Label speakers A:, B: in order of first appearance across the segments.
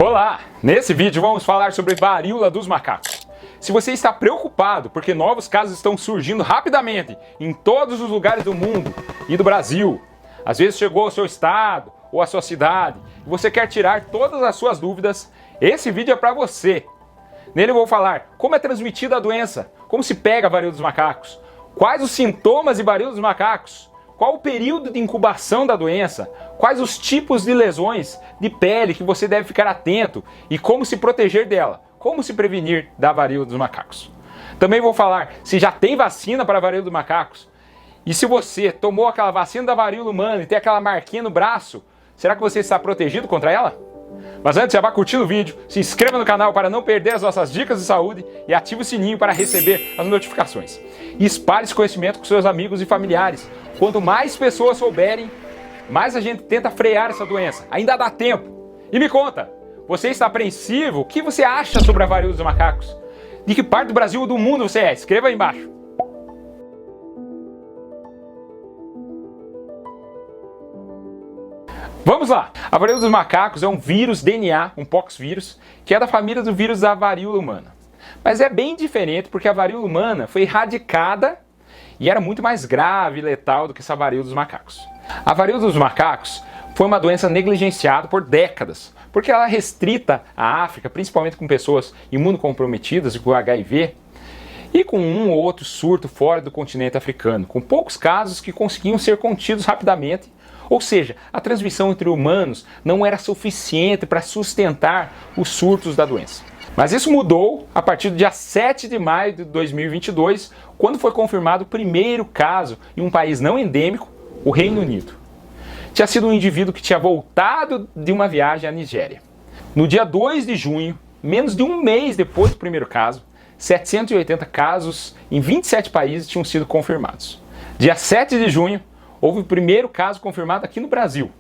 A: Olá! Nesse vídeo vamos falar sobre varíola dos macacos. Se você está preocupado porque novos casos estão surgindo rapidamente em todos os lugares do mundo e do Brasil, às vezes chegou ao seu estado ou à sua cidade e você quer tirar todas as suas dúvidas, esse vídeo é para você. Nele eu vou falar como é transmitida a doença, como se pega a varíola dos macacos, quais os sintomas de varíola dos macacos, qual o período de incubação da doença, quais os tipos de lesões de pele que você deve ficar atento e como se proteger dela, como se prevenir da varíola dos macacos. Também vou falar se já tem vacina para a varíola dos macacos e se você tomou aquela vacina da varíola humana e tem aquela marquinha no braço, será que você está protegido contra ela? Mas antes, já vá curtindo o vídeo, se inscreva no canal para não perder as nossas dicas de saúde e ative o sininho para receber as notificações. E espalhe esse conhecimento com seus amigos e familiares. Quanto mais pessoas souberem, mais a gente tenta frear essa doença. Ainda dá tempo. E me conta, você está apreensivo? O que você acha sobre a varíola dos macacos? De que parte do Brasil ou do mundo você é? Escreva aí embaixo. Vamos lá! A varíola dos macacos é um vírus DNA, um poxvírus, que é da família do vírus da varíola humana. Mas é bem diferente porque a varíola humana foi erradicada e era muito mais grave e letal do que essa varíola dos macacos. A varíola dos macacos foi uma doença negligenciada por décadas, porque ela é restrita à África, principalmente com pessoas imunocomprometidas com HIV, e com um ou outro surto fora do continente africano, com poucos casos que conseguiam ser contidos rapidamente. Ou seja, a transmissão entre humanos não era suficiente para sustentar os surtos da doença. Mas isso mudou a partir do dia 7 de maio de 2022, quando foi confirmado o primeiro caso em um país não endêmico, o Reino Unido. Tinha sido um indivíduo que tinha voltado de uma viagem à Nigéria. No dia 2 de junho, menos de um mês depois do primeiro caso, 780 casos em 27 países tinham sido confirmados. Dia 7 de junho, houve o primeiro caso confirmado aqui no Brasil.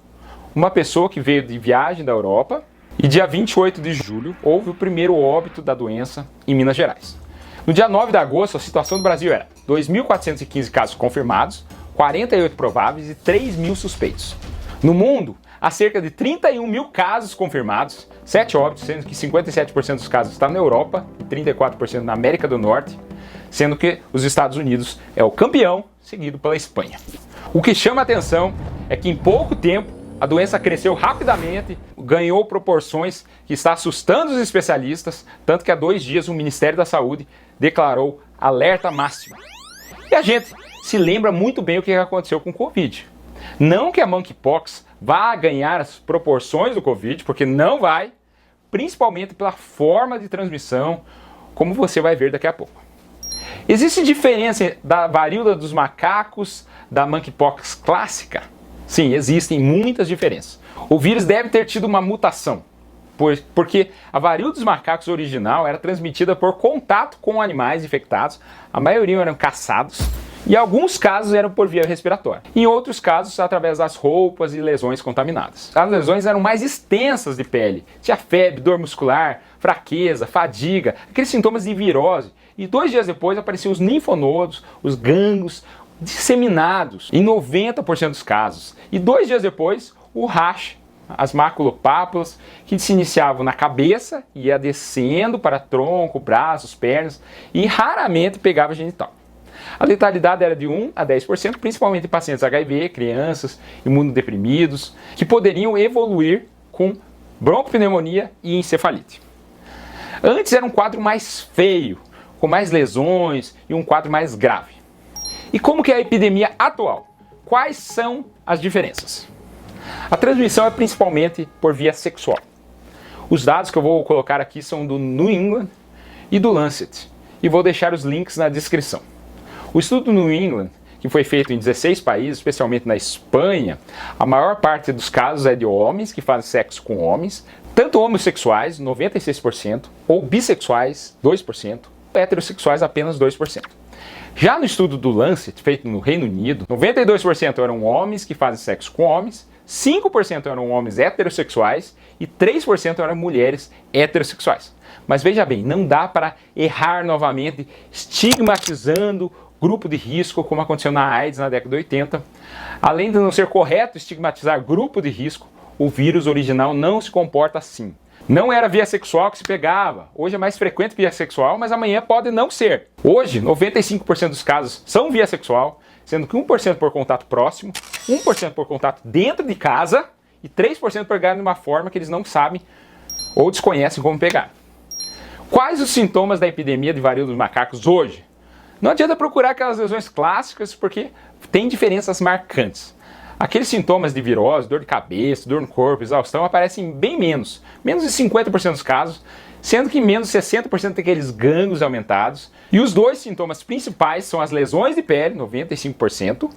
A: Uma pessoa que veio de viagem da Europa. E dia 28 de julho, houve o primeiro óbito da doença em Minas Gerais. No dia 9 de agosto, a situação do Brasil era 2.415 casos confirmados, 48 prováveis e 3.000 suspeitos. No mundo, há cerca de 31 mil casos confirmados, 7 óbitos, sendo que 57% dos casos estão na Europa e 34% na América do Norte, sendo que os Estados Unidos é o campeão, seguido pela Espanha. O que chama a atenção é que em pouco tempo a doença cresceu rapidamente, ganhou proporções que está assustando os especialistas, tanto que há 2 dias o Ministério da Saúde declarou alerta máximo. E a gente se lembra muito bem o que aconteceu com o Covid. Não que a Monkeypox vá ganhar as proporções do Covid, porque não vai, principalmente pela forma de transmissão, como você vai ver daqui a pouco. Existe diferença da varíola dos macacos da Monkeypox clássica? Sim, existem muitas diferenças. O vírus deve ter tido uma mutação, porque a varíola dos macacos original era transmitida por contato com animais infectados, a maioria eram caçados, e alguns casos eram por via respiratória. Em outros casos, através das roupas e lesões contaminadas. As lesões eram mais extensas de pele, tinha febre, dor muscular, fraqueza, fadiga, aqueles sintomas de virose. E 2 dias depois apareciam os linfonodos, os gânglios, disseminados em 90% dos casos. E 2 dias depois, o rash, as maculopápulas, que se iniciavam na cabeça, ia descendo para tronco, braços, pernas e raramente pegava genital. A letalidade era de 1 a 10%, principalmente em pacientes HIV, crianças, imunodeprimidos, que poderiam evoluir com broncopneumonia e encefalite. Antes era um quadro mais feio, com mais lesões e um quadro mais grave. E como que é a epidemia atual? Quais são as diferenças? A transmissão é principalmente por via sexual. Os dados que eu vou colocar aqui são do New England e do Lancet, e vou deixar os links na descrição. O estudo do New England, que foi feito em 16 países, especialmente na Espanha, a maior parte dos casos é de homens que fazem sexo com homens, tanto homossexuais, 96%, ou bissexuais, 2%, heterossexuais, apenas 2%. Já no estudo do Lancet, feito no Reino Unido, 92% eram homens que fazem sexo com homens, 5% eram homens heterossexuais e 3% eram mulheres heterossexuais. Mas veja bem, não dá para errar novamente estigmatizando grupo de risco, como aconteceu na AIDS na década de 80. Além de não ser correto estigmatizar grupo de risco, o vírus original não se comporta assim. Não era via sexual que se pegava. Hoje é mais frequente via sexual, mas amanhã pode não ser. Hoje, 95% dos casos são via sexual, sendo que 1% por contato próximo, 1% por contato dentro de casa e 3% pegaram de uma forma que eles não sabem ou desconhecem como pegar. Quais os sintomas da epidemia de varíola dos macacos hoje? Não adianta procurar aquelas lesões clássicas porque tem diferenças marcantes. Aqueles sintomas de virose, dor de cabeça, dor no corpo, exaustão aparecem bem menos. Menos de 50% dos casos, sendo que menos de 60% tem aqueles gânglios aumentados. E os dois sintomas principais são as lesões de pele, 95%,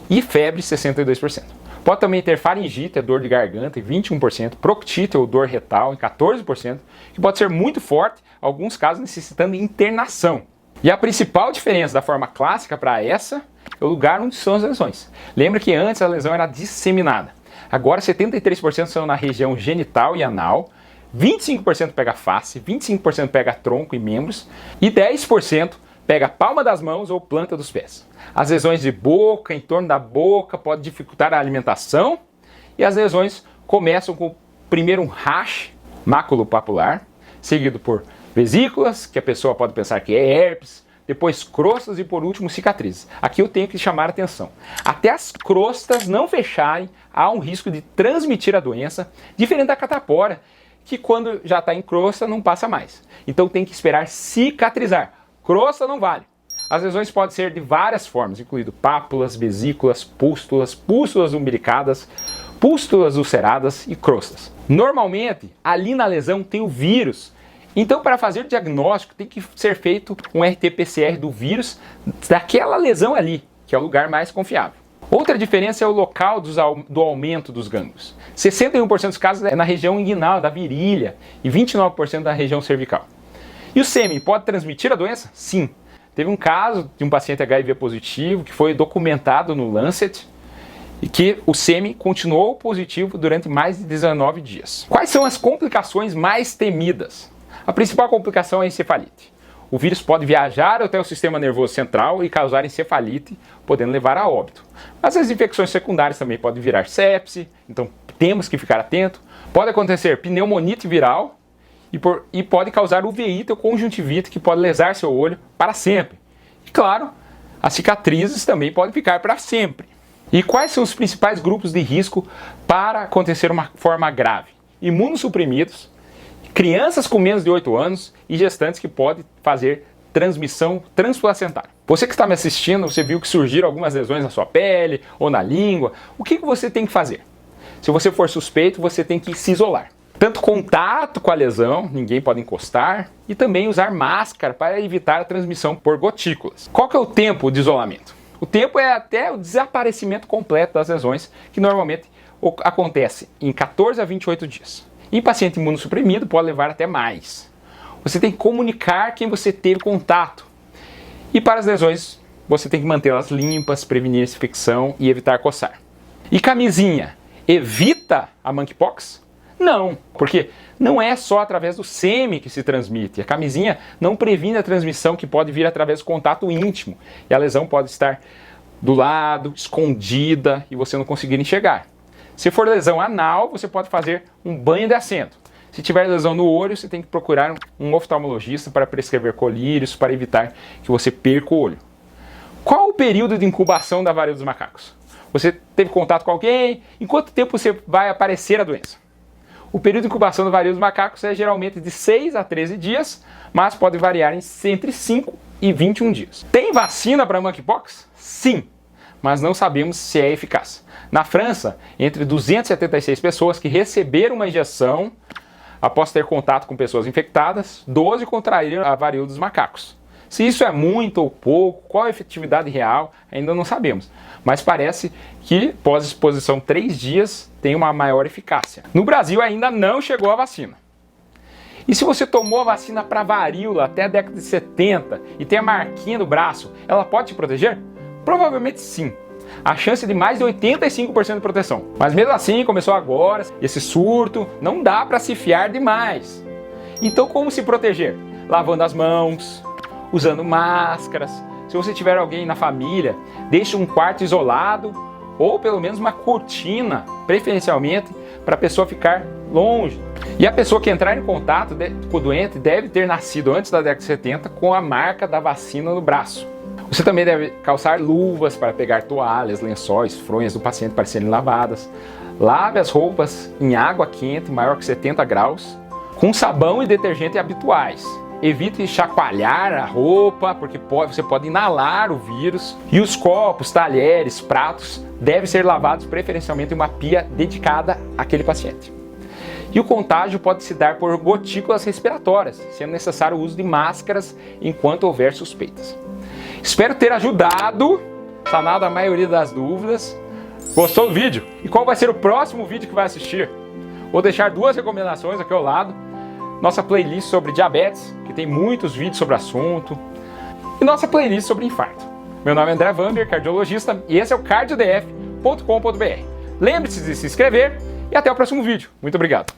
A: e febre, 62%. Pode também ter faringite, dor de garganta, em 21%, proctite ou dor retal, em 14%, que pode ser muito forte, alguns casos necessitando de internação. E a principal diferença da forma clássica para essa é o lugar onde são as lesões. Lembra que antes a lesão era disseminada. Agora 73% são na região genital e anal, 25% pega face, 25% pega tronco e membros e 10% pega a palma das mãos ou planta dos pés. As lesões de boca, em torno da boca, podem dificultar a alimentação e as lesões começam com primeiro um rash maculopapular, seguido por vesículas, que a pessoa pode pensar que é herpes, depois crostas e por último cicatrizes. Aqui eu tenho que chamar a atenção. Até as crostas não fecharem, há um risco de transmitir a doença, diferente da catapora, que quando já está em crosta não passa mais. Então tem que esperar cicatrizar. Crosta não vale. As lesões podem ser de várias formas, incluindo pápulas, vesículas, pústulas umbilicadas, pústulas ulceradas e crostas. Normalmente, ali na lesão tem o vírus. Então, para fazer o diagnóstico, tem que ser feito um RT-PCR do vírus daquela lesão ali, que é o lugar mais confiável. Outra diferença é o local do aumento dos gânglios. 61% dos casos é na região inguinal, da virilha, e 29% da região cervical. E o sêmen pode transmitir a doença? Sim. Teve um caso de um paciente HIV positivo que foi documentado no Lancet e que o sêmen continuou positivo durante mais de 19 dias. Quais são as complicações mais temidas? A principal complicação é a encefalite. O vírus pode viajar até o sistema nervoso central e causar encefalite, podendo levar a óbito. Mas as infecções secundárias também podem virar sepse, então temos que ficar atento. Pode acontecer pneumonite viral e pode causar uveíte ou conjuntivite, que pode lesar seu olho para sempre. E claro, as cicatrizes também podem ficar para sempre. E quais são os principais grupos de risco para acontecer uma forma grave? Imunossuprimidos, crianças com menos de 8 anos e gestantes que podem fazer transmissão transplacentária. Você que está me assistindo, você viu que surgiram algumas lesões na sua pele ou na língua. O que você tem que fazer? Se você for suspeito, você tem que se isolar. Tanto contato com a lesão, ninguém pode encostar, e também usar máscara para evitar a transmissão por gotículas. Qual que é o tempo de isolamento? O tempo é até o desaparecimento completo das lesões, que normalmente acontece em 14 a 28 dias. Em paciente imunossuprimido pode levar até mais. Você tem que comunicar quem você teve contato. E para as lesões, você tem que mantê-las limpas, prevenir essa infecção e evitar coçar. E camisinha evita a monkeypox? Não, porque não é só através do sêmen que se transmite. A camisinha não previne a transmissão que pode vir através do contato íntimo. E a lesão pode estar do lado, escondida e você não conseguir enxergar. Se for lesão anal, você pode fazer um banho de assento. Se tiver lesão no olho, você tem que procurar um oftalmologista para prescrever colírios, para evitar que você perca o olho. Qual o período de incubação da varíola dos macacos? Você teve contato com alguém? Em quanto tempo você vai aparecer a doença? O período de incubação da varíola dos macacos é geralmente de 6 a 13 dias, mas pode variar entre 5 e 21 dias. Tem vacina para monkeypox? Sim, mas não sabemos se é eficaz. Na França, entre 276 pessoas que receberam uma injeção após ter contato com pessoas infectadas, 12 contraíram a varíola dos macacos. Se isso é muito ou pouco, qual a efetividade real, ainda não sabemos. Mas parece que pós-exposição 3 dias tem uma maior eficácia. No Brasil ainda não chegou a vacina. E se você tomou a vacina para varíola até a década de 70 e tem a marquinha no braço, ela pode te proteger? Provavelmente sim. A chance de mais de 85% de proteção. Mas mesmo assim, começou agora, esse surto, não dá para se fiar demais. Então como se proteger? Lavando as mãos, usando máscaras. Se você tiver alguém na família, deixe um quarto isolado ou pelo menos uma cortina, preferencialmente, para a pessoa ficar longe. E a pessoa que entrar em contato com o doente deve ter nascido antes da década de 70 com a marca da vacina no braço. Você também deve calçar luvas para pegar toalhas, lençóis, fronhas do paciente para serem lavadas. Lave as roupas em água quente, maior que 70 graus, com sabão e detergente habituais. Evite chacoalhar a roupa, porque você pode inalar o vírus. E os copos, talheres, pratos devem ser lavados preferencialmente em uma pia dedicada àquele paciente. E o contágio pode se dar por gotículas respiratórias, sendo necessário o uso de máscaras enquanto houver suspeitas. Espero ter ajudado, sanado a maioria das dúvidas. Gostou do vídeo? E qual vai ser o próximo vídeo que vai assistir? Vou deixar 2 recomendações aqui ao lado. Nossa playlist sobre diabetes, que tem muitos vídeos sobre o assunto. E nossa playlist sobre infarto. Meu nome é André Vamber, cardiologista, e esse é o cardiodf.com.br. Lembre-se de se inscrever e até o próximo vídeo. Muito obrigado.